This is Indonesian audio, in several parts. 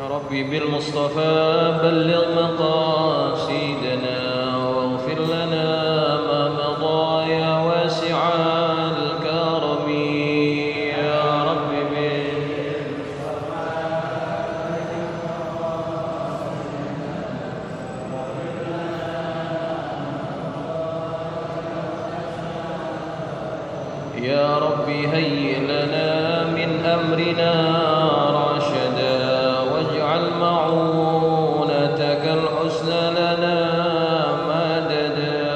ربي بالمصطفى بلغ مقاصدنا واغفر لنا ما مضى يا واسع الكرم يا ربي يا ربي هيئ لنا من أمرنا رشدا واجعل معونتك الحسنى لنا مددا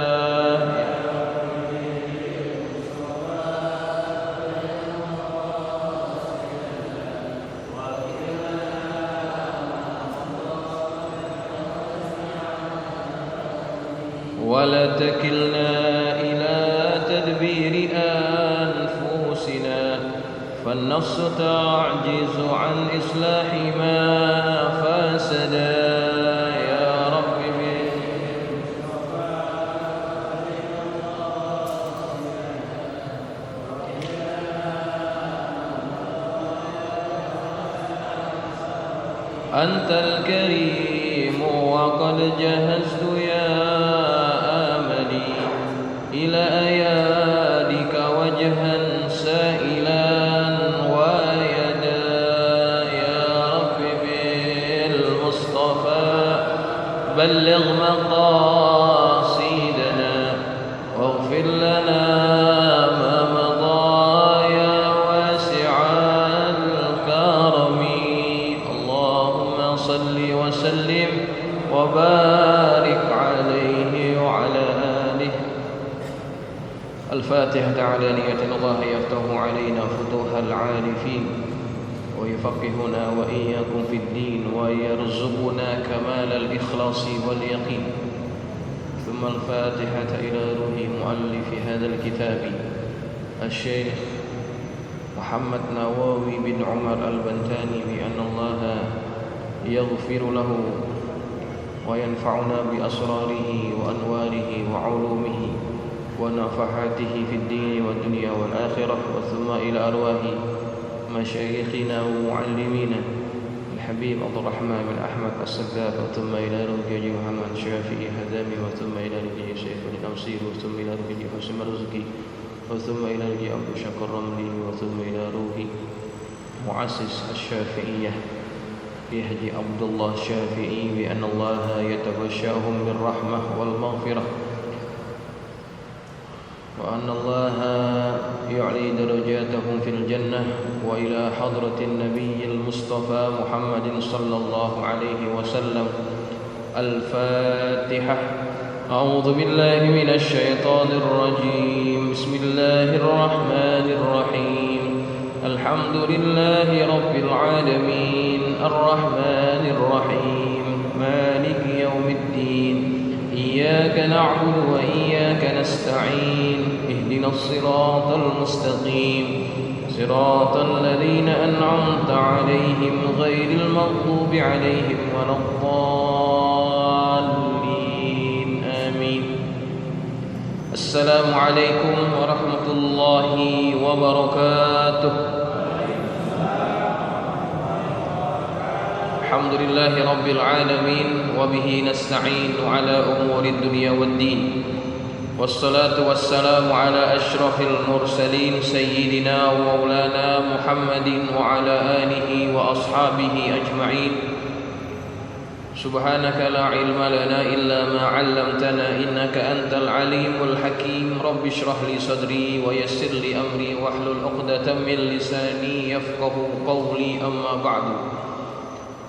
ولا تكلنا إلى تدبير أنفسنا فالنفس تعجز عن إصلاح ما فسدا يا رب أنت الكريم وقد جهزت يا آملي إلى أيادك وجها سائلا ويدا يا رب بالمصطفى بلغ مقاصدنا واغفر لنا ما مضى يا واسع الكرم اللهم صل وسلم وبارك عليه وعلى آله. الفاتحة على نية الله يفتح علينا فتوح العارفين ويفقهنا وإياكم في الدين ويرزقنا كمال الإخلاص واليقين. ثم الفاتحة إلى روح مؤلف هذا الكتاب الشيخ محمد نواوي بن عمر البنتاني بأن الله يغفر له وينفعنا بأسراره وأنواره وعلومه ونفحاته في الدين والدنيا والآخرة. وثم إلى أرواح مشايخنا ومعلمينا الحبيب عبد الرحمن بن أحمد السقاف وثم إلى روح محمد شافعي هدامي وثم إلى روح شيخ الأمصير وثم إلى روح حسن رزقي وثم إلى روح عبد الشكر الرملي وثم إلى روح مؤسس الشافعية يحيى عبد الله الشافعي بأن الله يتغشاهم بالرحمة والمغفرة وأن الله يعلي درجاتهم في الجنة وإلى حضرة النبي المصطفى محمد صلى الله عليه وسلم. الفاتحة. أعوذ بالله من الشيطان الرجيم. بسم الله الرحمن الرحيم. الحمد لله رب العالمين الرحمن الرحيم مالك يوم الدين إياك نعبد وإياك نستعين اهدنا الصراط المستقيم صراط الذين أنعمت عليهم غير المغضوب عليهم ولا الضالين آمين. السلام عليكم ورحمة الله وبركاته. الحمد لله رب العالمين وبه نستعين على أمور الدنيا والدين والصلاة والسلام على أشرف المرسلين سيدنا ومولانا محمد وعلى آله وأصحابه أجمعين. سبحانك لا علم لنا إلا ما علمتنا إنك أنت العليم الحكيم. رب اشرح لي صدري ويسر لي أمري واحلل عقدة من لساني يفقه قولي. أما بعد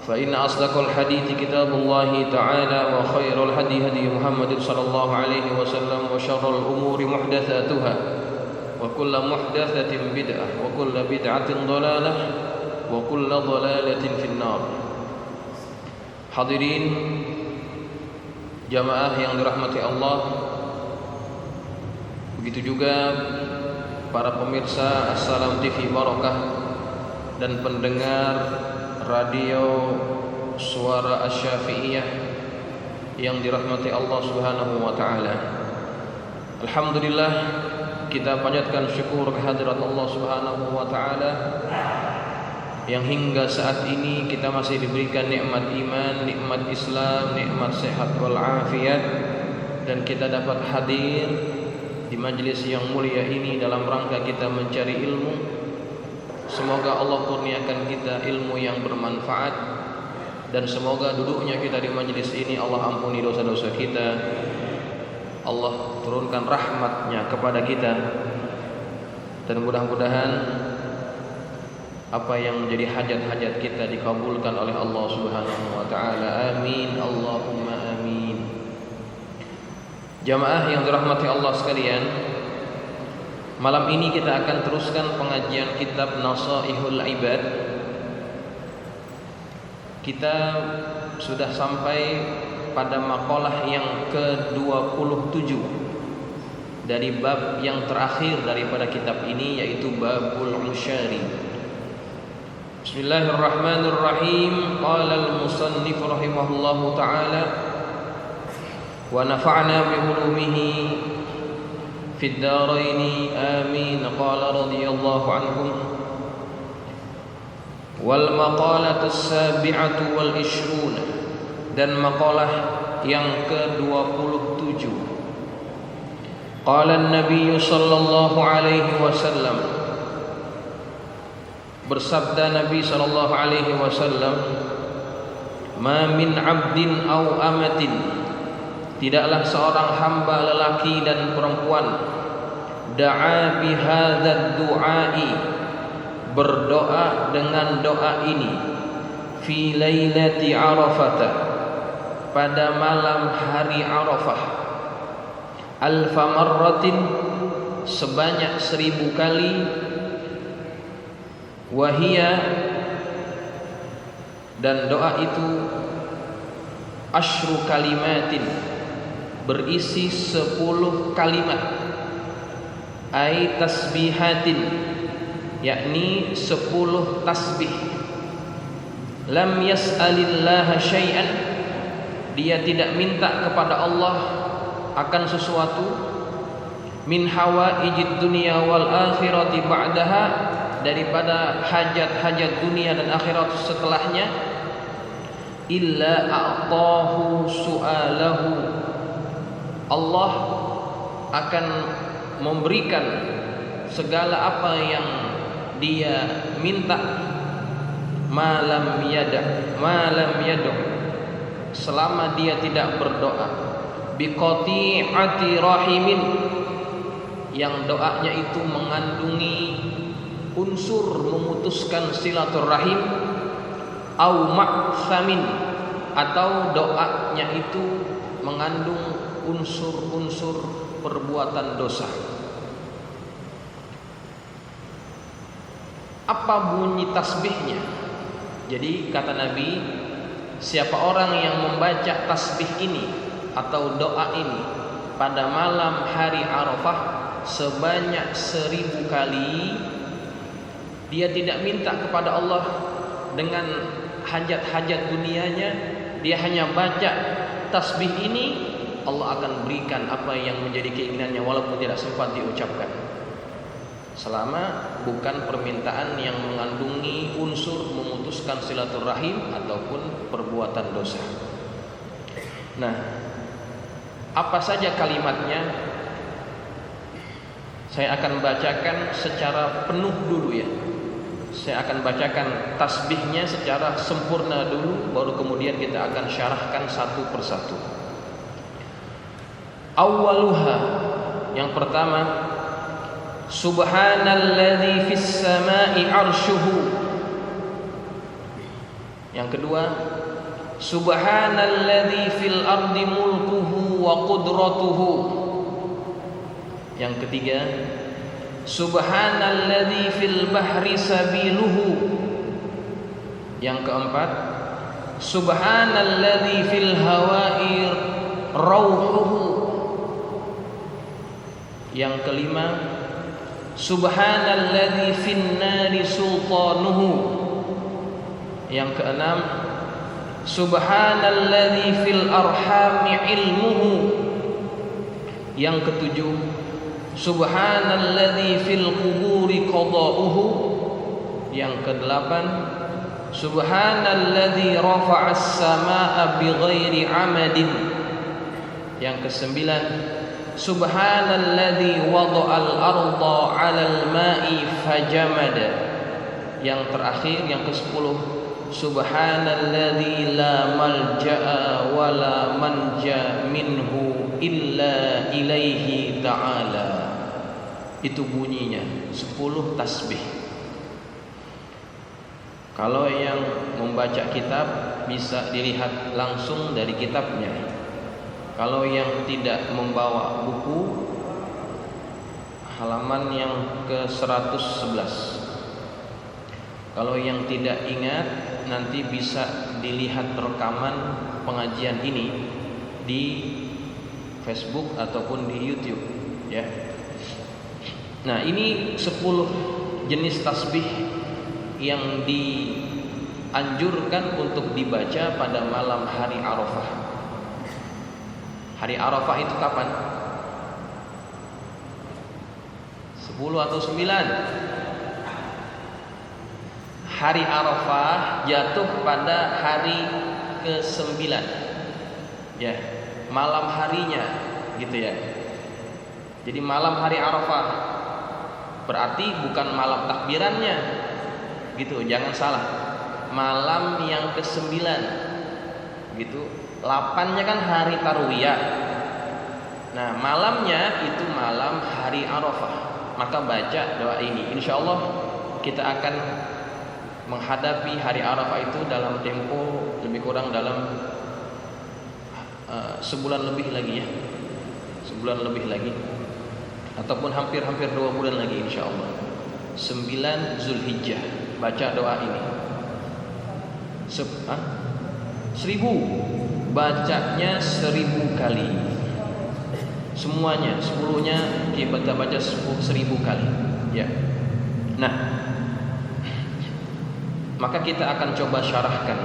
فإن أصدق الحديث كتاب الله تعالى وخير الهدي هدي محمد صلى الله عليه وسلم وشر الأمور محدثاتها وكل محدثة بدعة وكل بدعة ضلالة وكل ضلالة في النار. Hadirin jamaah yang dirahmati Allah, begitu juga para pemirsa Assalam TV Barokah dan pendengar radio Suara Asy-Syafi'iyah yang dirahmati Allah Subhanahu wa taala. Alhamdulillah, kita panjatkan syukur kehadirat Allah Subhanahu wa taala yang hingga saat ini kita masih diberikan nikmat iman, nikmat Islam, nikmat sehat wal afiat, dan kita dapat hadir di majlis yang mulia ini dalam rangka kita mencari ilmu. Semoga Allah kurniakan kita ilmu yang bermanfaat, dan semoga duduknya kita di majlis ini Allah ampuni dosa-dosa kita, Allah turunkan rahmatnya kepada kita, dan mudah-mudahan apa yang menjadi hajat-hajat kita dikabulkan oleh Allah Subhanahu wa taala. Amin, Allahumma amin. Jamaah yang dirahmati Allah sekalian, malam ini kita akan teruskan pengajian kitab Nasaihul Ibad. Kita sudah sampai pada maqalah yang ke-27 dari bab yang terakhir daripada kitab ini, yaitu babul usyari. Bismillahirrahmanirrahim. Qala al-musannif rahimahullahu ta'ala wa nafa'na bi ulumihi fid darain amin. Qala radhiyallahu anhum. Wal maqalatu as-sabi'atu wal 20, dan maqalah yang ke-27. Qala an-nabiy sallallahu alaihi wasallam, bersabda Nabi sallallahu alaihi wasallam, ma min 'abdin aw amatin, tidaklah seorang hamba lelaki dan perempuan, da'a bi hadzal du'ai, berdoa dengan doa ini, fi lailati arafah, pada malam hari Arafah, alfa marratin, sebanyak 1000 kali, wahia, dan doa itu asyru kalimatin, berisi 10 kalimat, ay tasbihatin, yakni 10 tasbih. Lam yas'alillaha syai'an, dia tidak minta kepada Allah akan sesuatu, min hawaijid dunya wal akhirati ba'daha, daripada hajat-hajat dunia dan akhirat setelahnya, illa a'tahu su'alahu, Allah akan memberikan segala apa yang dia minta, malam yada', selama dia tidak berdoa, biqati'ati rahimin, yang doanya itu mengandungi unsur memutuskan silaturahim, au ma'thamin, atau doanya itu mengandung unsur-unsur perbuatan dosa. Apa bunyi tasbihnya? Jadi kata Nabi, siapa orang yang membaca tasbih ini atau doa ini pada malam hari Arafah sebanyak 1000 kali, dia tidak minta kepada Allah dengan hajat-hajat dunianya, dia hanya baca tasbih ini, Allah akan berikan apa yang menjadi keinginannya walaupun tidak sempat diucapkan, selama bukan permintaan yang mengandungi unsur memutuskan silaturahim ataupun perbuatan dosa. Nah, apa saja kalimatnya? Saya akan bacakan secara penuh dulu ya. Saya akan bacakan tasbihnya secara sempurna dulu, baru kemudian kita akan syarahkan satu persatu. Awwaluha, yang pertama, subhanalladzi fis samai arsyuhu. Yang kedua, subhanalladzi fil ardi mulkuhu wa qudratuhu. Yang ketiga, subhanalladzi fil bahri sabiluhu. Yang keempat, subhanalladzi fil hawa'i rauhuhu. Yang kelima, subhanalladzi fin nari sultanuhu. Yang keenam, subhanalladzi fil arhami ilmuhu. Yang ketujuh, subhanalladzi fil quburi qada'uhu. Yang kedelapan, Subhanalladzi rafa'as samaa'a bighairi 'amadin. Yang kesembilan, Subhanalladzi wada'al arda 'alal ma'i fajamada. Yang terakhir, yang ke-10, Subhanalladzi la malja'a wa la manja minhu illa ilaihi ta'ala. Itu bunyinya 10 tasbih. Kalau yang membaca kitab bisa dilihat langsung dari kitabnya. Kalau yang tidak membawa buku, halaman yang ke-111. Kalau yang tidak ingat, nanti bisa dilihat rekaman pengajian ini di Facebook ataupun di YouTube, ya. Nah, ini 10 jenis tasbih yang dianjurkan untuk dibaca pada malam hari Arafah. Hari Arafah itu kapan? 10 atau 9? Hari Arafah jatuh pada hari ke-9. Ya, malam harinya gitu ya. Jadi malam hari Arafah berarti bukan malam takbirannya. Gitu, jangan salah. Malam yang ke-9. Gitu. 8-nya kan hari Tarwiyah. Nah, malamnya itu malam hari Arafah. Maka baca doa ini. Insyaallah kita akan menghadapi hari Arafah itu dalam tempo lebih kurang dalam sebulan lebih lagi, ya. Sebulan lebih lagi. Ataupun hampir-hampir 2 bulan lagi insyaallah. 9 Zulhijjah. Baca doa ini. 1000. Bacanya 1000 kali. Semuanya, 10-nya kita baca 1000 kali, ya. Nah, maka kita akan coba syarahkan.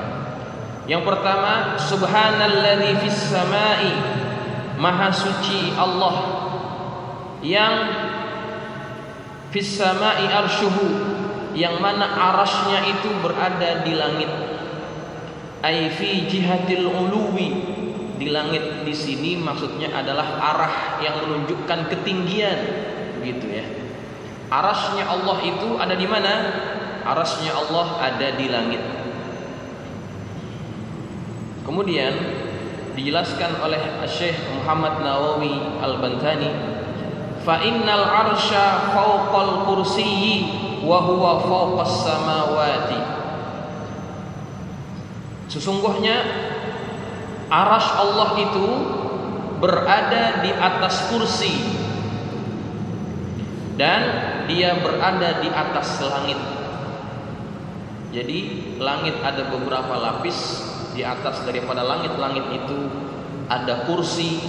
Yang pertama, Subhanalladzi fis samai, Maha suci Allah yang fis samai arsyuhu, yang mana arasnya itu berada di langit. Ai fi jihatil uluwi, di langit di sini maksudnya adalah arah yang menunjukkan ketinggian, begitu ya. Arasnya Allah itu ada di mana? Arasnya Allah ada di langit. Kemudian dijelaskan oleh Syekh Muhammad Nawawi Al-Bantani, fa innal arsya fawqal kursiyyi wa huwa fawqas samawati. Sesungguhnya arasy Allah itu berada di atas kursi dan dia berada di atas langit. Jadi langit ada beberapa lapis. Di atas daripada langit-langit itu ada kursi.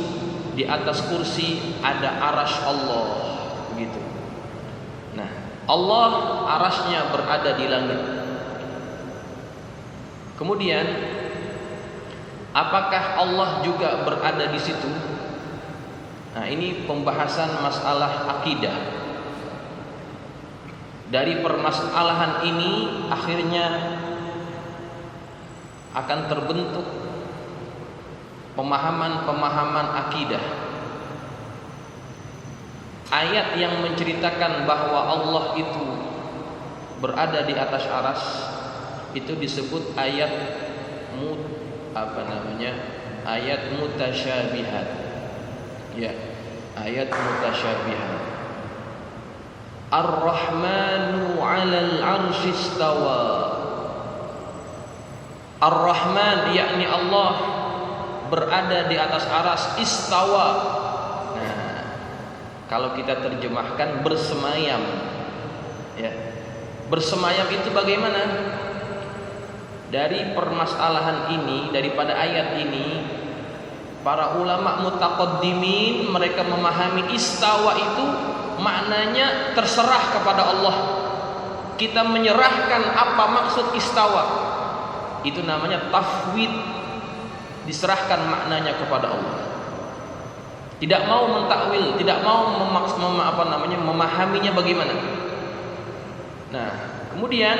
Di atas kursi ada arasy Allah, begitu. Nah, Allah arasnya berada di langit. Kemudian, apakah Allah juga berada di situ? Nah, ini pembahasan masalah akidah. Dari permasalahan ini akhirnya akan terbentuk pemahaman-pemahaman akidah. Ayat yang menceritakan bahwa Allah itu berada di atas aras itu disebut ayat ayat mutasyabihat. Ya, ayat mutasyabihat. Ar-Rahmanu 'alal 'arsy istawa. Ar-Rahman yakni Allah berada di atas aras, istawa. Nah, kalau kita terjemahkan bersemayam. Ya. Bersemayam itu bagaimana? Dari permasalahan ini, daripada ayat ini, para ulama mutaqaddimin mereka memahami istawa itu maknanya terserah kepada Allah. Kita menyerahkan apa maksud istawa. Itu namanya tafwid. Diserahkan maknanya kepada Allah. Tidak mau mentakwil, tidak mau memahaminya bagaimana. Nah, kemudian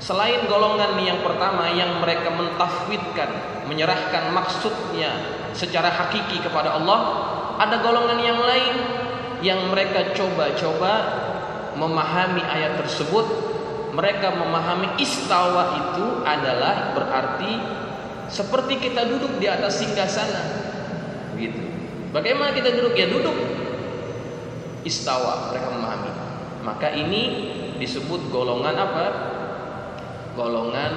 Selain golongan yang pertama yang mereka mentafwidkan, menyerahkan maksudnya secara hakiki kepada Allah, ada golongan yang lain yang mereka coba-coba memahami ayat tersebut. Mereka memahami istawa itu adalah berarti seperti kita duduk di atas singgasana, begitu. Bagaimana kita duduk? Ya duduk. Istawa mereka memahami. Maka ini disebut golongan apa? Golongan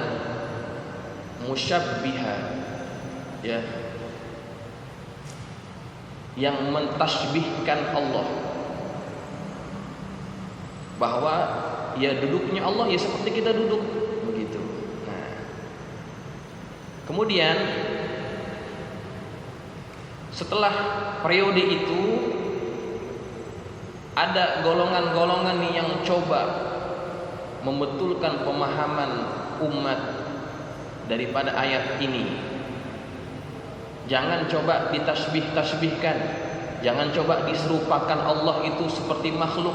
musyabbiha, ya, yang mentasbihkan Allah, bahwa ya duduknya Allah ya seperti kita duduk, begitu. Nah, kemudian setelah periode itu ada golongan-golongan yang coba membetulkan pemahaman umat daripada ayat ini. Jangan coba ditasbih-tasbihkan, jangan coba diserupakan Allah itu seperti makhluk.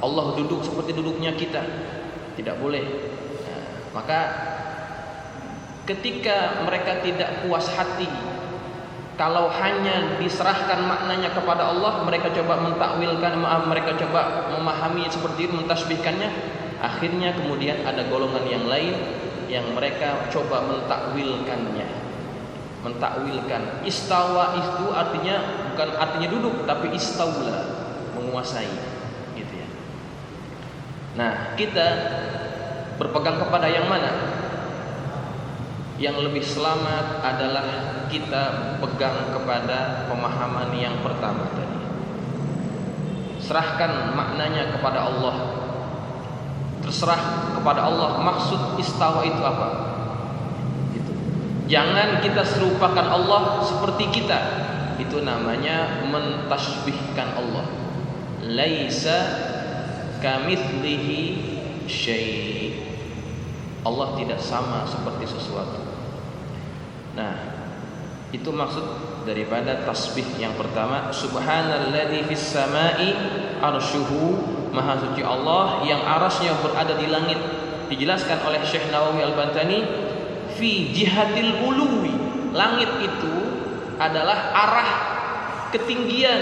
Allah duduk seperti duduknya kita, tidak boleh. Nah, maka ketika mereka tidak puas hati kalau hanya diserahkan maknanya kepada Allah, mereka coba mentakwilkan, mereka coba memahami seperti itu, mentasbihkannya. Akhirnya kemudian ada golongan yang lain yang mereka coba mentakwilkannya. Mentakwilkan istawa itu artinya bukan artinya duduk, tapi istaula, menguasai, gitu ya. Nah, kita berpegang kepada yang mana? Yang lebih selamat adalah kita pegang kepada pemahaman yang pertama tadi. Serahkan maknanya kepada Allah. Terserah kepada Allah maksud istawa itu apa. Gitu. Jangan kita serupakan Allah seperti kita. Itu namanya mentasbihkan Allah. Laisa kamitslihi syai'. Allah tidak sama seperti sesuatu. Nah, itu maksud daripada tasbih yang pertama. Subhanalladzi fis sama'i arsyuhu, maha suci Allah yang arasnya berada di langit. Dijelaskan oleh Syekh Nawawi Al-Bantani, fi jihatil uluwi, langit itu adalah arah ketinggian,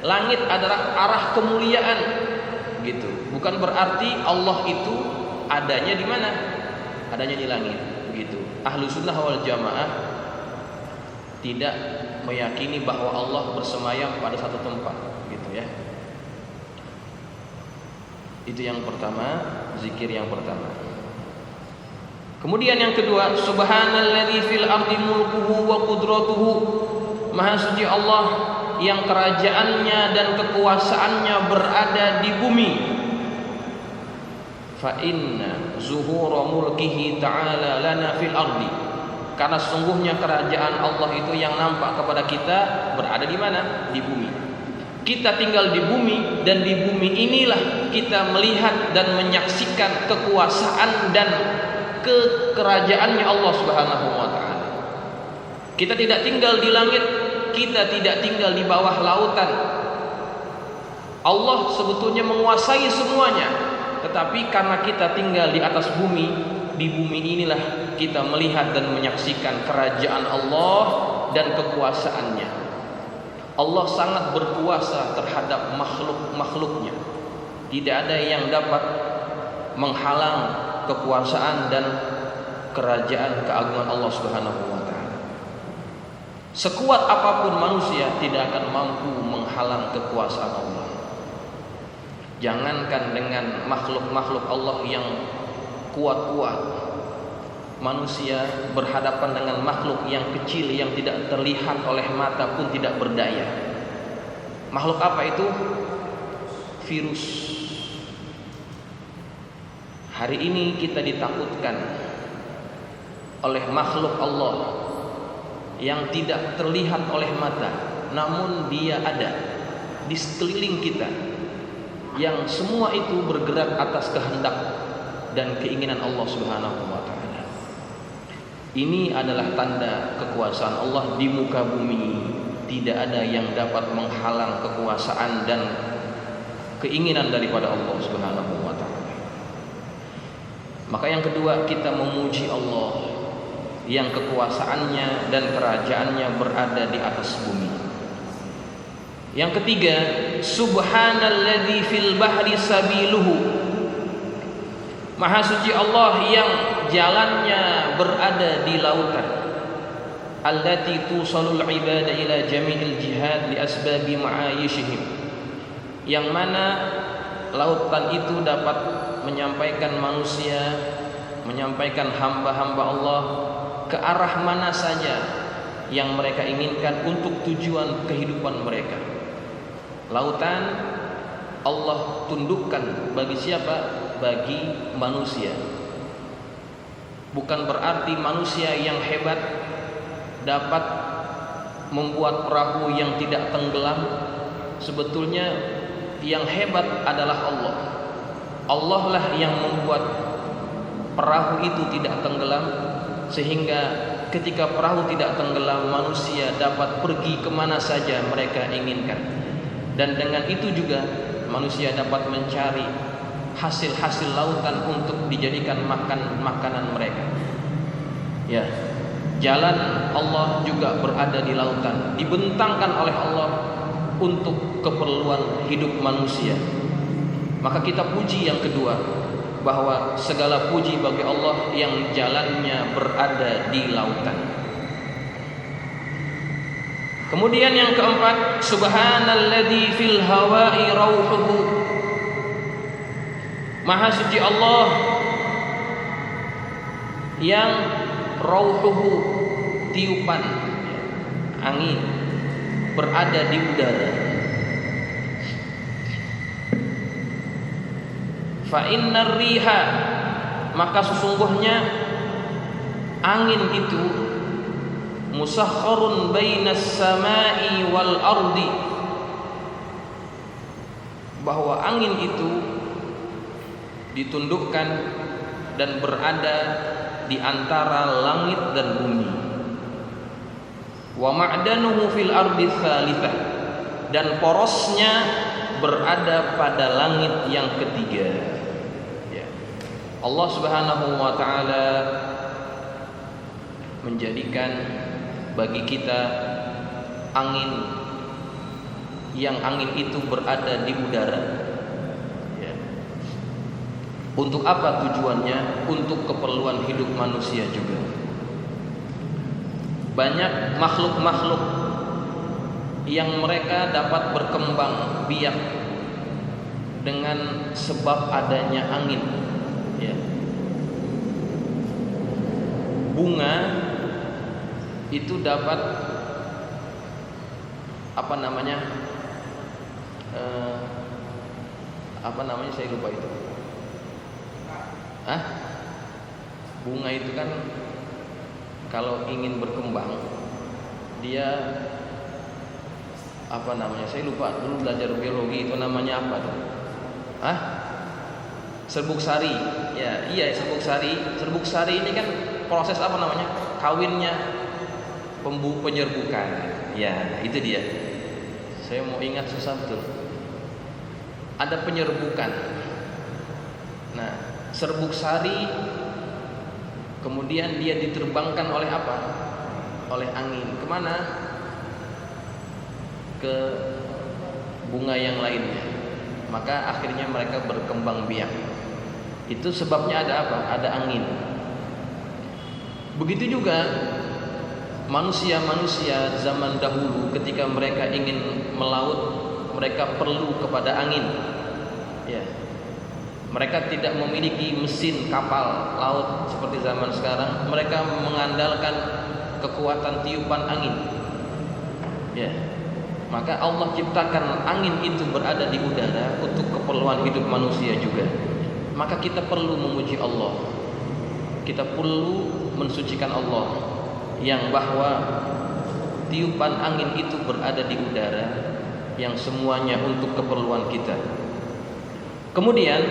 langit adalah arah kemuliaan, gitu. Bukan berarti Allah itu adanya di mana? Adanya di langit, begitu. Ahlu sunnah wal jamaah tidak meyakini bahwa Allah bersemayam pada satu tempat, gitu ya. Itu yang pertama, zikir yang pertama. Kemudian yang kedua, subhanalladzi fil ardi mulkuhu wa qudratuhu, maha suci Allah yang kerajaannya dan kekuasaannya berada di bumi. Fa inna zuhura mulkihi ta'ala lana fil ardi, karena sungguhnya kerajaan Allah itu yang nampak kepada kita berada di mana? Di bumi. Kita tinggal di bumi, dan di bumi inilah kita melihat dan menyaksikan kekuasaan dan kekerajaannya Allah Subhanahu wa taala. Kita tidak tinggal di langit, kita tidak tinggal di bawah lautan. Allah sebetulnya menguasai semuanya, tetapi karena kita tinggal di atas bumi, di bumi inilah kita melihat dan menyaksikan kerajaan Allah dan kekuasaannya. Allah sangat berkuasa terhadap makhluk-makhluknya. Tidak ada yang dapat menghalang kekuasaan dan kerajaan keagungan Allah Subhanahu wa taala. Sekuat apapun manusia tidak akan mampu menghalang kekuasaan Allah. Jangankan dengan makhluk-makhluk Allah yang kuat-kuat, manusia berhadapan dengan makhluk yang kecil yang tidak terlihat oleh mata pun tidak berdaya. Makhluk apa itu? Virus. Hari ini kita ditakutkan oleh makhluk Allah yang tidak terlihat oleh mata, namun dia ada di sekeliling kita, yang semua itu bergerak atas kehendak dan keinginan Allah Subhanahu wa taala. Ini adalah tanda kekuasaan Allah di muka bumi. Tidak ada yang dapat menghalang kekuasaan dan keinginan daripada Allah Subhanahu wa taala. Maka yang kedua, kita memuji Allah yang kekuasaannya dan kerajaannya berada di atas bumi. Yang ketiga, subhanalladzi fil bahri sabiluhu. Maha suci Allah yang jalannya berada di lautan. Allati tusalul ibada ila jami'il jihad li asbabi ma'ayishihim. Yang mana lautan itu dapat menyampaikan manusia, menyampaikan hamba-hamba Allah ke arah mana saja yang mereka inginkan untuk tujuan kehidupan mereka. Lautan Allah tundukkan bagi siapa? Bagi manusia. Bukan berarti manusia yang hebat dapat membuat perahu yang tidak tenggelam. Sebetulnya yang hebat adalah Allah. Allah lah yang membuat perahu itu tidak tenggelam, sehingga ketika perahu tidak tenggelam, manusia dapat pergi kemana saja mereka inginkan. Dan dengan itu juga manusia dapat mencari hasil-hasil lautan untuk dijadikan makanan mereka. Ya, jalan Allah juga berada di lautan, dibentangkan oleh Allah untuk keperluan hidup manusia. Maka kita puji yang kedua, bahwa segala puji bagi Allah yang jalannya berada di lautan. Kemudian yang keempat, subhanalladzi fil hawa'i rauhuhu. Maha suci Allah yang rauhuhu, tiupan angin, berada di udara. Fa innar riha, maka sesungguhnya angin itu musakharun bainas samai wal ardi, bahwa angin itu ditundukkan dan berada di antara langit dan bumi. Wa ma'danuhu fil ardi tsalitsah, dan porosnya berada pada langit yang ketiga. Allah Subhanahu wa taala menjadikan bagi kita angin, yang angin itu berada di udara. Ya. Untuk apa tujuannya? Untuk keperluan hidup manusia juga. Banyak makhluk-makhluk yang mereka dapat berkembang biak dengan sebab adanya angin. Ya. Bunga itu dapat saya lupa itu. Bunga itu kan kalau ingin berkembang dia saya lupa, dulu belajar biologi itu namanya apa tuh? Serbuk sari. Ya, iya, serbuk sari. Serbuk sari ini kan proses kawinnya penyerbukan. Ya, itu dia. Saya mau ingat susah betul. Ada penyerbukan. Nah, serbuk sari kemudian dia diterbangkan oleh apa? Oleh angin. Kemana? Ke bunga yang lainnya. Maka akhirnya mereka berkembang biak. Itu sebabnya ada apa? Ada angin. Begitu juga manusia-manusia zaman dahulu ketika mereka ingin melaut, mereka perlu kepada angin. Ya. Mereka tidak memiliki mesin kapal laut seperti zaman sekarang. Mereka mengandalkan kekuatan tiupan angin. Ya. Maka Allah ciptakan angin itu berada di udara untuk keperluan hidup manusia juga. Maka kita perlu memuji Allah. Kita perlu mensucikan Allah, yang bahwa tiupan angin itu berada di udara, yang semuanya untuk keperluan kita. Kemudian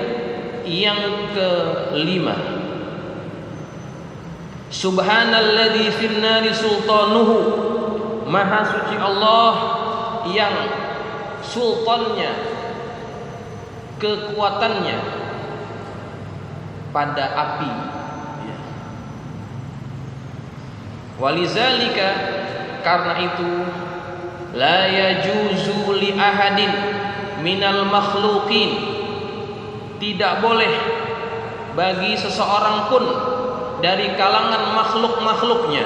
yang kelima, subhanalladzi fin nari sultanuhu. Maha suci Allah yang sultannya, kekuatannya pada api. Ya. Walizalika, karena itu, la yajuzu li ahadin minal makhluqin, tidak boleh bagi seseorang pun dari kalangan makhluk-makhluknya,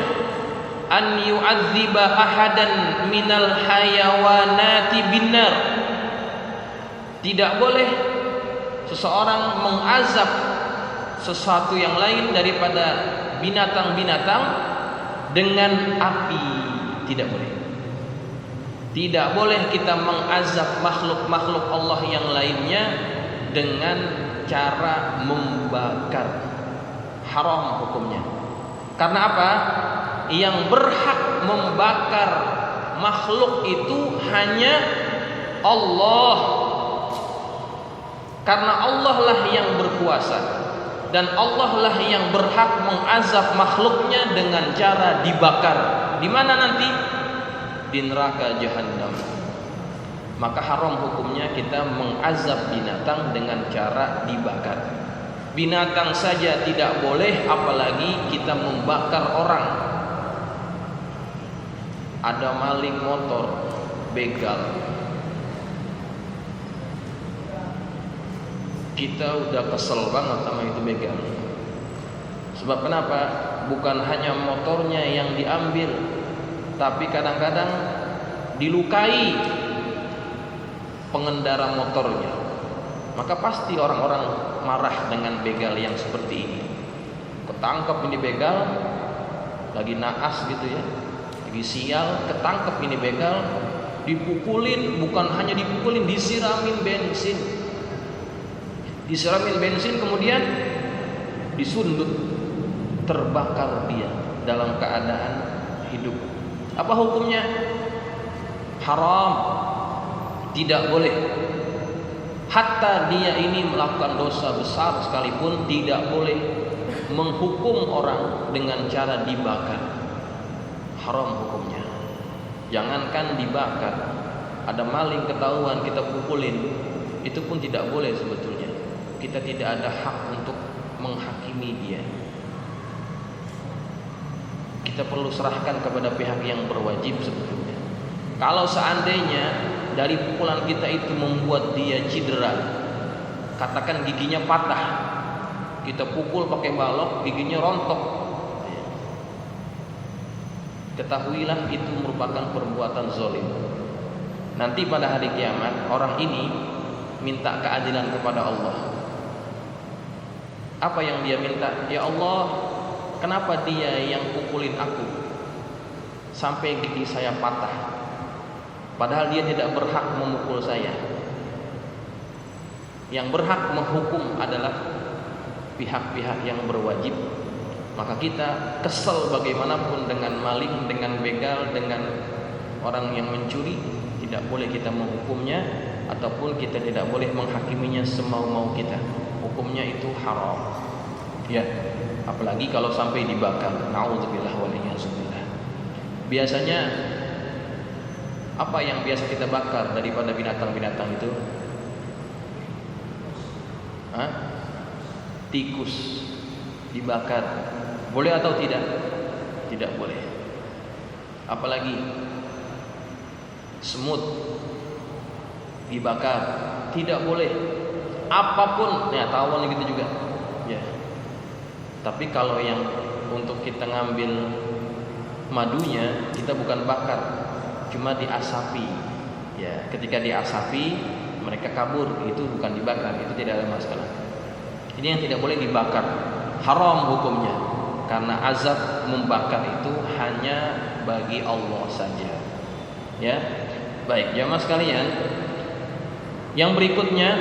an yu'adziba ahadan minal hayawanati binnar, tidak boleh seseorang mengazab sesuatu yang lain daripada binatang-binatang dengan api. Tidak boleh. Tidak boleh kita mengazab makhluk-makhluk Allah yang lainnya dengan cara membakar. Haram hukumnya. Karena apa? Yang berhak membakar makhluk itu hanya Allah. Karena Allah lah yang berkuasa, dan Allah lah yang berhak mengazab makhluknya dengan cara dibakar. Di mana nanti? Di neraka Jahannam. Maka haram hukumnya kita mengazab binatang dengan cara dibakar. Binatang saja tidak boleh, apalagi kita membakar orang. Ada maling motor, begal, kita udah kesel banget sama itu begal. Sebab kenapa? Bukan hanya motornya yang diambil, tapi kadang-kadang dilukai pengendara motornya. Maka pasti orang-orang marah dengan begal yang seperti ini. Ketangkep ini begal, lagi naas gitu ya, lagi sial, ketangkep ini begal, dipukulin, bukan hanya dipukulin, disiramin bensin. Disiramin bensin, kemudian disundut, terbakar dia dalam keadaan hidup. Apa hukumnya? Haram, tidak boleh. Hatta dia ini melakukan dosa besar sekalipun, tidak boleh menghukum orang dengan cara dibakar. Haram hukumnya. Jangankan dibakar, ada maling ketahuan kita pukulin, itu pun tidak boleh sebetulnya. Kita tidak ada hak untuk menghakimi dia. Kita perlu serahkan kepada pihak yang berwajib sebetulnya. Kalau seandainya dari pukulan kita itu membuat dia cedera, katakan giginya patah, kita pukul pakai balok, giginya rontok, ketahuilah itu merupakan perbuatan zalim. Nanti pada hari kiamat orang ini minta keadilan kepada Allah. Apa yang dia minta? Ya Allah, kenapa dia yang pukulin aku sampai gigi saya patah, padahal dia tidak berhak memukul saya. Yang berhak menghukum adalah pihak-pihak yang berwajib. Maka kita kesel bagaimanapun dengan maling, dengan begal, dengan orang yang mencuri, tidak boleh kita menghukumnya, ataupun kita tidak boleh menghakiminya semau-mau kita. Hukumnya itu haram. Ya, apalagi kalau sampai dibakar. Nauzubillah wal iyyazubillah. Biasanya apa yang biasa kita bakar daripada binatang-binatang itu? Tikus dibakar. Boleh atau tidak? Tidak boleh. Apalagi semut dibakar, tidak boleh. Apapun, ya tawon gitu juga. Ya. Tapi kalau yang untuk kita ngambil madunya, kita bukan bakar, cuma diasapi. Ya, ketika diasapi, mereka kabur, itu bukan dibakar, itu tidak ada masalah. Ini yang tidak boleh dibakar, haram hukumnya, karena azab membakar itu hanya bagi Allah saja. Ya, baik, jamaah sekalian. Yang berikutnya,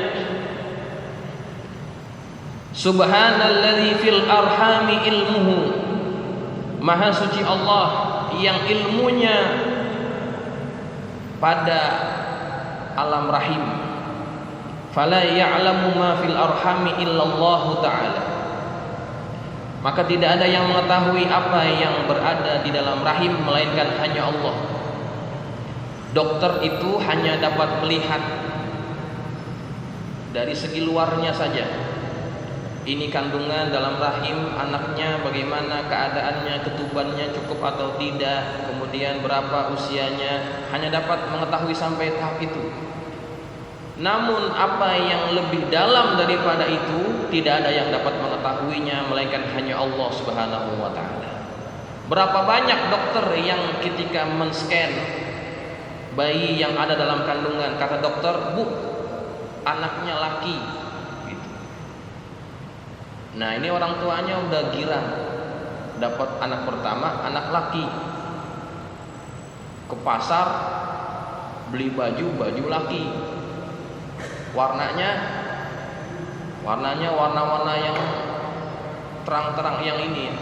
Subhanalladzi fil arhami ilmuhu, Maha suci Allah yang ilmunya pada alam rahim. Fala ya'lamu ma fil arhami illallahu ta'ala. Maka tidak ada yang mengetahui apa yang berada di dalam rahim melainkan hanya Allah. Dokter itu hanya dapat melihat dari segi luarnya saja. ini kandungan dalam rahim anaknya, bagaimana keadaannya, ketubannya cukup atau tidak, kemudian berapa usianya, hanya dapat mengetahui sampai tahap itu. Namun apa yang lebih dalam daripada itu tidak ada yang dapat mengetahuinya melainkan hanya Allah Subhanahu wa taala. Berapa banyak dokter yang ketika men-scan bayi yang ada dalam kandungan, kata dokter, "Bu, anaknya laki." Nah, ini orang tuanya udah girang, dapat anak pertama, anak laki. Ke pasar beli baju laki. Warnanya warna-warna yang terang-terang, yang ini,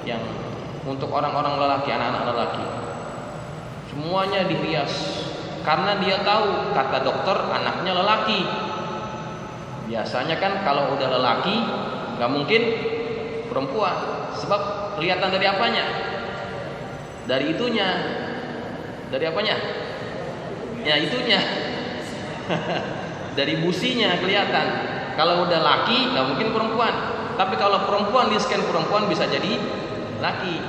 yang untuk orang-orang lelaki, anak-anak lelaki. Semuanya dihias karena dia tahu, kata dokter, anaknya lelaki. Biasanya kan kalau udah lelaki nggak mungkin perempuan, sebab kelihatan dari apanya? Dari itunya. Dari apanya? Ya, itunya. Dari businya kelihatan. Kalau udah laki nggak mungkin perempuan. Tapi kalau perempuan, di scan perempuan bisa jadi laki.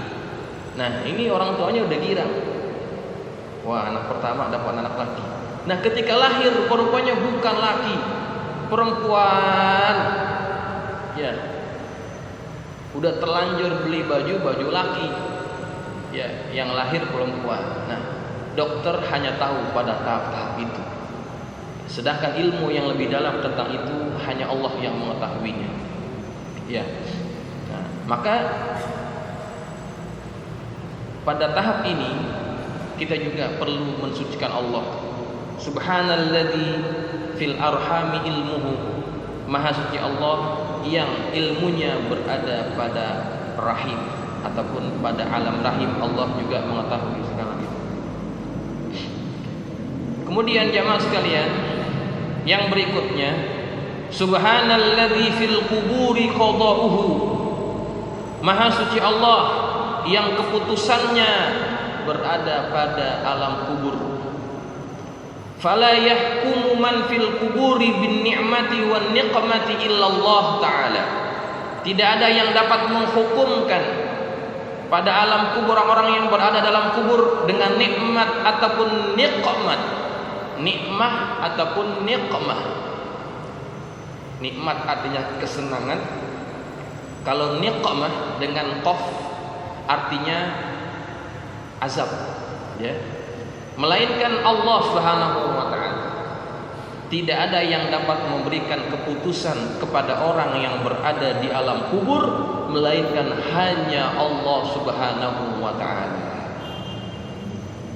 Nah, ini orang tuanya udah girang. Wah, anak pertama dapat anak laki. Nah, ketika lahir rupanya bukan laki, perempuan. Ya, udah terlanjur beli baju laki. Ya, yang lahir perempuan. Nah, dokter hanya tahu pada tahap-tahap itu. Sedangkan ilmu yang lebih dalam tentang itu hanya Allah yang mengetahuinya. Ya. Nah, maka pada tahap ini kita juga perlu mensucikan Allah. Subhanalladzi fil arhami ilmuhu. Maha suci Allah yang ilmunya berada pada rahim ataupun pada alam rahim. Allah juga mengetahui segala itu. Kemudian jamaah sekalian, yang berikutnya, subhanalladzi fil quburi qada'uhu. Maha suci Allah yang keputusannya berada pada alam kubur. Fala yahkumu man fil quburi bin ni'mati wan niqmati illallah ta'ala. Tidak ada yang dapat menghukumkan pada alam kubur orang-orang yang berada dalam kubur dengan nikmat ataupun niqmat. Nikmah ataupun niqmah. Nikmat artinya kesenangan. Kalau niqmah dengan qaf artinya azab, ya. Melainkan Allah Subhanahu wa taala. Tidak ada yang dapat memberikan keputusan kepada orang yang berada di alam kubur melainkan hanya Allah Subhanahu wa taala.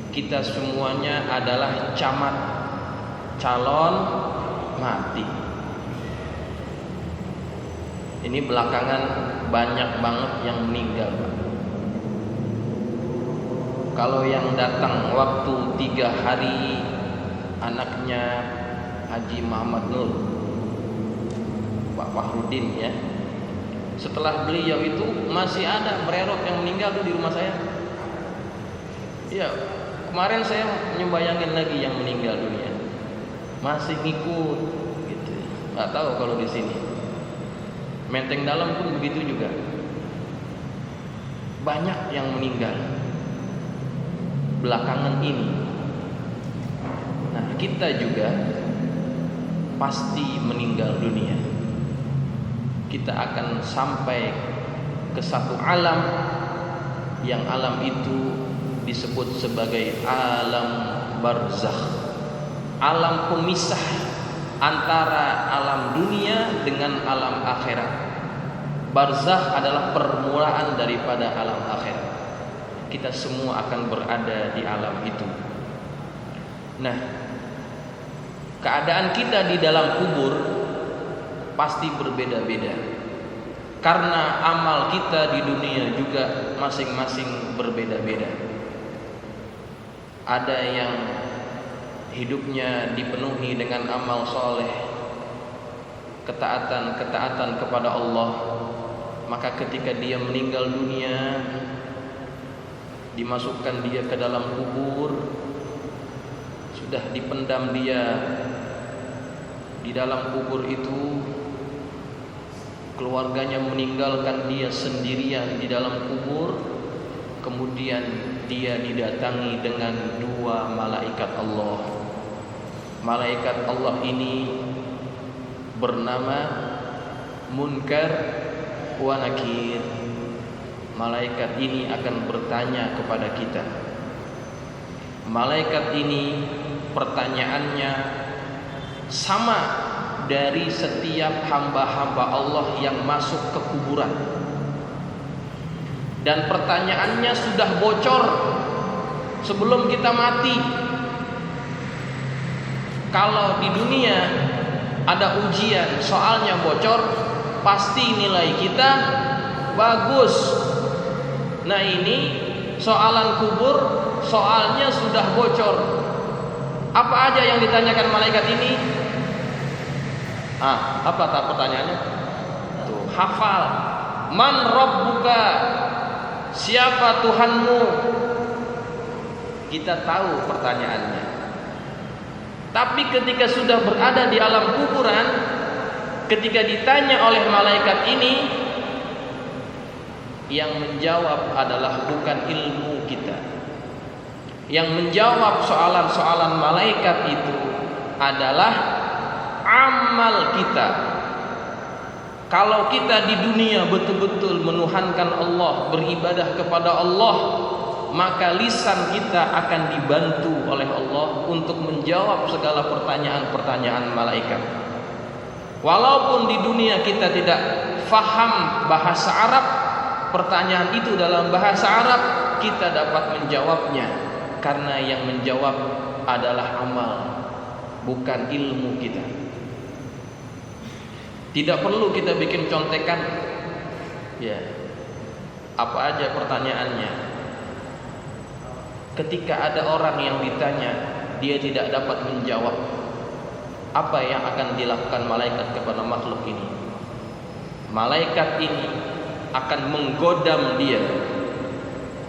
Kita semuanya adalah camat, calon mati. Ini belakangan banyak banget yang meninggal. Kalau yang datang waktu 3 hari, anaknya Haji Muhammad Nur, Pak Fahrudin, ya. Setelah beliau itu masih ada bererot yang meninggal tuh di rumah saya. Iya, kemarin saya nyembayangin lagi yang meninggal dunia. Masih ngikut gitu. Nggak tahu kalau di sini. Menteng Dalam pun begitu juga. Banyak yang meninggal belakangan ini. Nah, kita juga pasti meninggal dunia. Kita akan sampai ke satu alam yang alam itu disebut sebagai alam barzakh, alam pemisah antara alam dunia dengan alam akhirat. Barzakh adalah permulaan daripada alam akhirat. Kita semua akan berada di alam itu. Nah, keadaan kita di dalam kubur pasti berbeda-beda. Karena amal kita di dunia juga masing-masing berbeda-beda. Ada yang hidupnya dipenuhi dengan amal soleh, ketaatan kepada Allah. Maka ketika dia meninggal dunia, dimasukkan dia ke dalam kubur, sudah dipendam dia di dalam kubur itu, keluarganya meninggalkan dia sendirian di dalam kubur. Kemudian dia didatangi dengan dua malaikat Allah. Malaikat Allah ini bernama Munkar wa Nakir. Malaikat ini akan bertanya kepada kita. Malaikat ini pertanyaannya sama dari setiap hamba-hamba Allah yang masuk ke kuburan. Dan pertanyaannya sudah bocor sebelum kita mati. Kalau di dunia ada ujian, soalnya bocor, pasti nilai kita bagus. Nah ini soalan kubur, soalnya sudah bocor. Apa aja yang ditanyakan malaikat ini? Apa tak pertanyaannya? Tuh, hafal. Man rabbuka? Siapa Tuhanmu? Kita tahu pertanyaannya. Tapi ketika sudah berada di alam kuburan, ketika ditanya oleh malaikat ini, yang menjawab adalah bukan ilmu kita. Yang menjawab soalan-soalan malaikat itu adalah amal kita. Kalau kita di dunia betul-betul menuhankan Allah, beribadah kepada Allah, maka lisan kita akan dibantu oleh Allah untuk menjawab segala pertanyaan-pertanyaan malaikat. Walaupun di dunia kita tidak faham bahasa Arab, pertanyaan itu dalam bahasa Arab kita dapat menjawabnya, karena yang menjawab adalah amal, bukan ilmu kita. Tidak perlu kita bikin contekan. Ya, apa aja pertanyaannya. Ketika ada orang yang ditanya, dia tidak dapat menjawab, apa yang akan dilakukan malaikat kepada makhluk ini? Malaikat ini akan menggodam dia,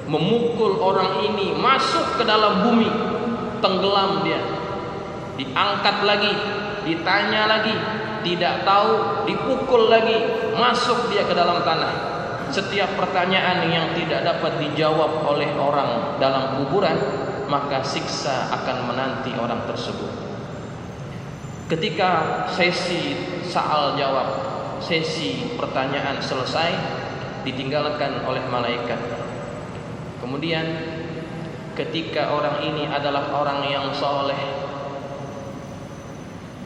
memukul orang ini masuk ke dalam bumi, tenggelam dia, diangkat lagi, ditanya lagi, tidak tahu, dipukul lagi, masuk dia ke dalam tanah. Setiap pertanyaan yang tidak dapat dijawab oleh orang dalam kuburan, maka siksa akan menanti orang tersebut. Ketika sesi soal jawab, sesi pertanyaan selesai, ditinggalkan oleh malaikat. Kemudian ketika orang ini adalah orang yang soleh,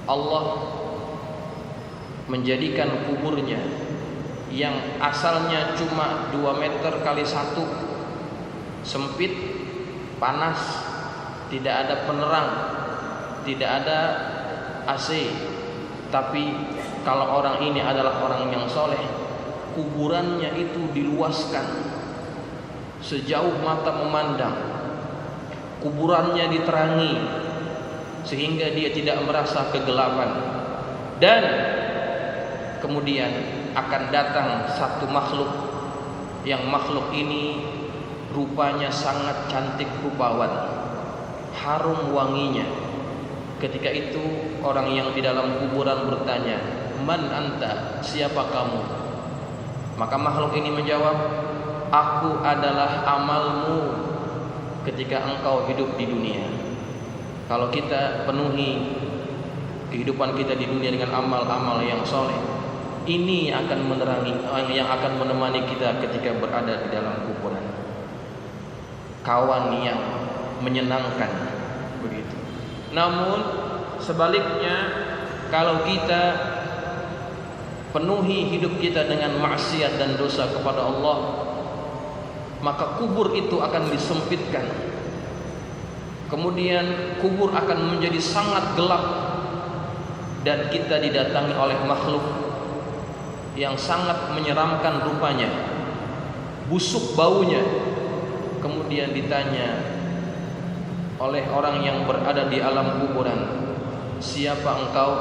Allah menjadikan kuburnya yang asalnya cuma 2 meter kali 1, sempit, panas, tidak ada penerang, tidak ada AC. Tapi kalau orang ini adalah orang yang soleh, kuburannya itu diluaskan sejauh mata memandang, kuburannya diterangi sehingga dia tidak merasa kegelapan. Dan kemudian akan datang satu makhluk, yang makhluk ini rupanya sangat cantik rupawan, harum wanginya. Ketika itu orang yang di dalam kuburan bertanya, "Man anta? Siapa kamu?" Maka makhluk ini menjawab, "Aku adalah amalmu ketika engkau hidup di dunia." Kalau kita penuhi kehidupan kita di dunia dengan amal-amal yang soleh, ini akan menerangi, yang akan menemani kita ketika berada di dalam kuburan. Kawan yang menyenangkan, begitu. Namun sebaliknya, kalau kita penuhi hidup kita dengan maksiat dan dosa kepada Allah, maka kubur itu akan disempitkan. Kemudian kubur akan menjadi sangat gelap, dan kita didatangi oleh makhluk yang sangat menyeramkan rupanya, busuk baunya. Kemudian ditanya oleh orang yang berada di alam kuburan, "Siapa engkau?"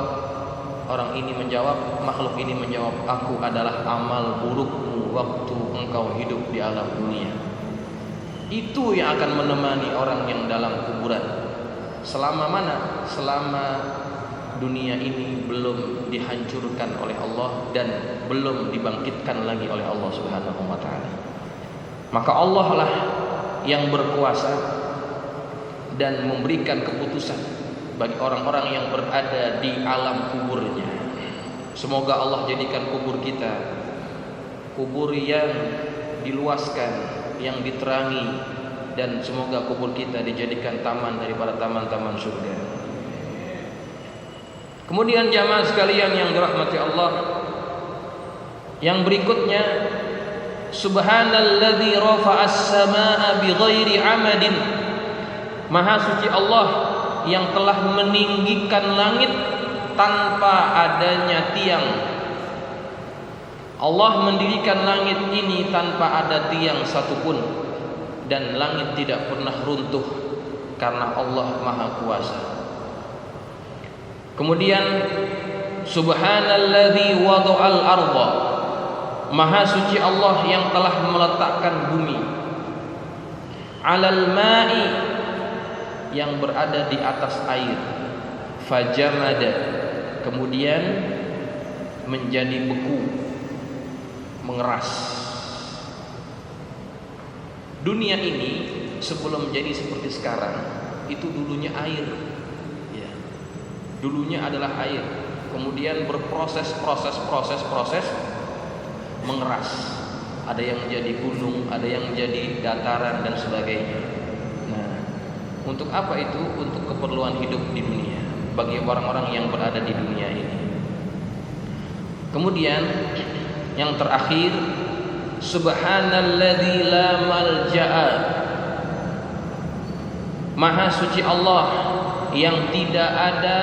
Orang ini menjawab, makhluk ini menjawab, "Aku adalah amal burukmu waktu engkau hidup di alam dunia." Itu yang akan menemani orang yang dalam kuburan. Selama mana? Selama dunia ini belum dihancurkan oleh Allah dan belum dibangkitkan lagi oleh Allah Subhanahu wa taala. Maka Allah lah yang berkuasa dan memberikan keputusan bagi orang-orang yang berada di alam kuburnya. Semoga Allah jadikan kubur kita kubur yang diluaskan, yang diterangi, dan semoga kubur kita dijadikan taman daripada taman-taman surga. Kemudian jamaah sekalian yang dirahmati Allah, yang berikutnya, subhanalladzi rafa'as samaa'a bighairi 'amadin. Maha suci Allah yang telah meninggikan langit tanpa adanya tiang. Allah mendirikan langit ini tanpa ada tiang satupun, dan langit tidak pernah runtuh karena Allah Maha Kuasa. Kemudian subhanalladzi wada'al arda. Maha suci Allah yang telah meletakkan bumi 'alal ma'i, yang berada di atas air, fajamada, kemudian menjadi beku, mengeras. Dunia ini sebelum jadi seperti sekarang itu dulunya air, ya. Dulunya adalah air, kemudian berproses mengeras. Ada yang jadi gunung, ada yang jadi dataran dan sebagainya. Untuk apa itu? Untuk keperluan hidup di dunia bagi orang-orang yang berada di dunia ini. Kemudian yang terakhir, subhanalladzi la malja'a. Maha suci Allah yang tidak ada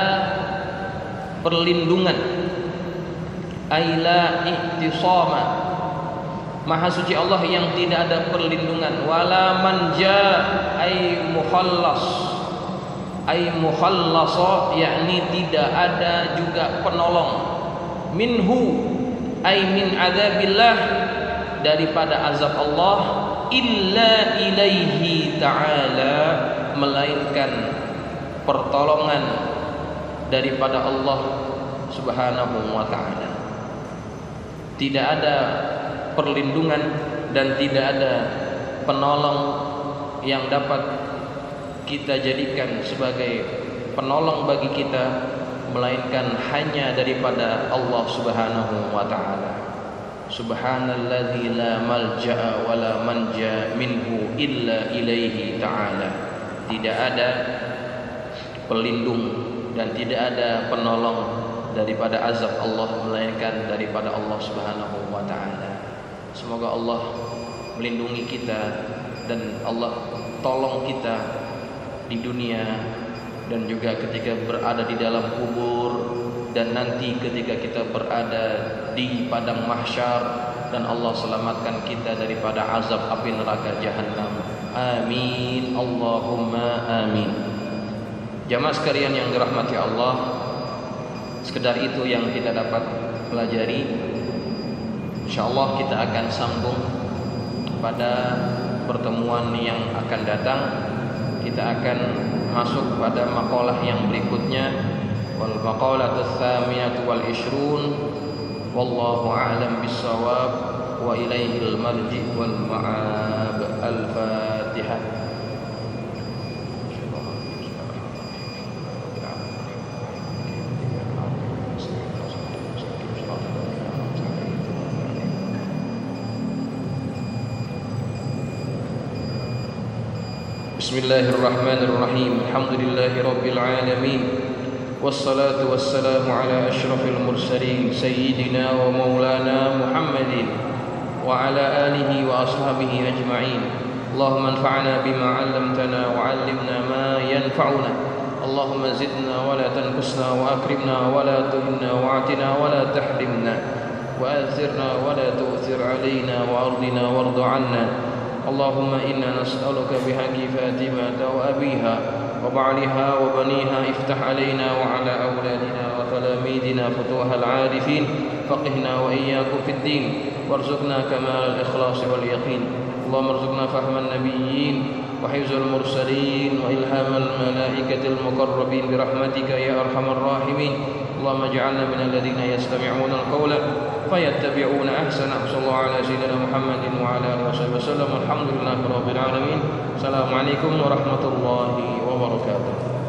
perlindungan, aila ihtisama. Maha suci Allah yang tidak ada perlindungan, wala manja ay mukhallasa, yakni tidak ada juga penolong, minhu ay min adzabillah, daripada azab Allah, illa ilaihi ta'ala, melainkan pertolongan daripada Allah Subhanahu wa ta'ala. Tidak ada perlindungan dan tidak ada penolong yang dapat kita jadikan sebagai penolong bagi kita, melainkan hanya daripada Allah Subhanahu wa ta'ala. Subhanalladzi la malja'a wa la manja minhu illa ilaihi ta'ala. Tidak ada pelindung dan tidak ada penolong daripada azab Allah, melainkan daripada Allah Subhanahu wa ta'ala. Semoga Allah melindungi kita dan Allah tolong kita di dunia dan juga ketika berada di dalam kubur, dan nanti ketika kita berada di padang mahsyar, dan Allah selamatkan kita daripada azab api neraka jahanam. Amin, Allahumma amin. Jamaah sekalian yang dirahmati Allah, sekedar itu yang kita dapat pelajari. InsyaAllah kita akan sambung pada pertemuan yang akan datang. Kita akan masuk pada maqalah yang berikutnya, wal maqalatu tsaminatu wal 20. Wallahu a'lam bissawab, wa ilaihil marji wal ma'ab. Al-Fatihah. Bismillahirrahmanirrahim. Alhamdulillahi rabbil alamin. Wassalatu wassalamu ala asyrafil mursalin sayyidina wa maulana Muhammadin wa ala alihi wa ashabihi ajma'in. Allahumma anfa'na bima 'allamtana wa 'allimna ma yanfa'una. Allahumma zidna wa la tanqusna wa akrimna wa la tuhinna wa atina wa la tahrimna wa azirna wa la tu'thir 'alaina wa ardina warda 'anna. اللهم إنا نسألك بحق فاطمة وأبيها وبعلها وبنيها افتح علينا وعلى أولادنا وتلاميذنا فتوح العارفين فقهنا وإياكم في الدين وارزقنا كمال الإخلاص واليقين اللهم ارزقنا فهم النبيين وحفظ المرسلين وإلهام الملائكة المقربين برحمتك يا أرحم الراحمين. اللهم اجعلنا من الذين يستمعون القول فيتبعون أحسنه. صلى الله على سيدنا محمد وعلى آله وصحبه وسلم. الحمد لله رب العالمين. السلام عليكم ورحمة الله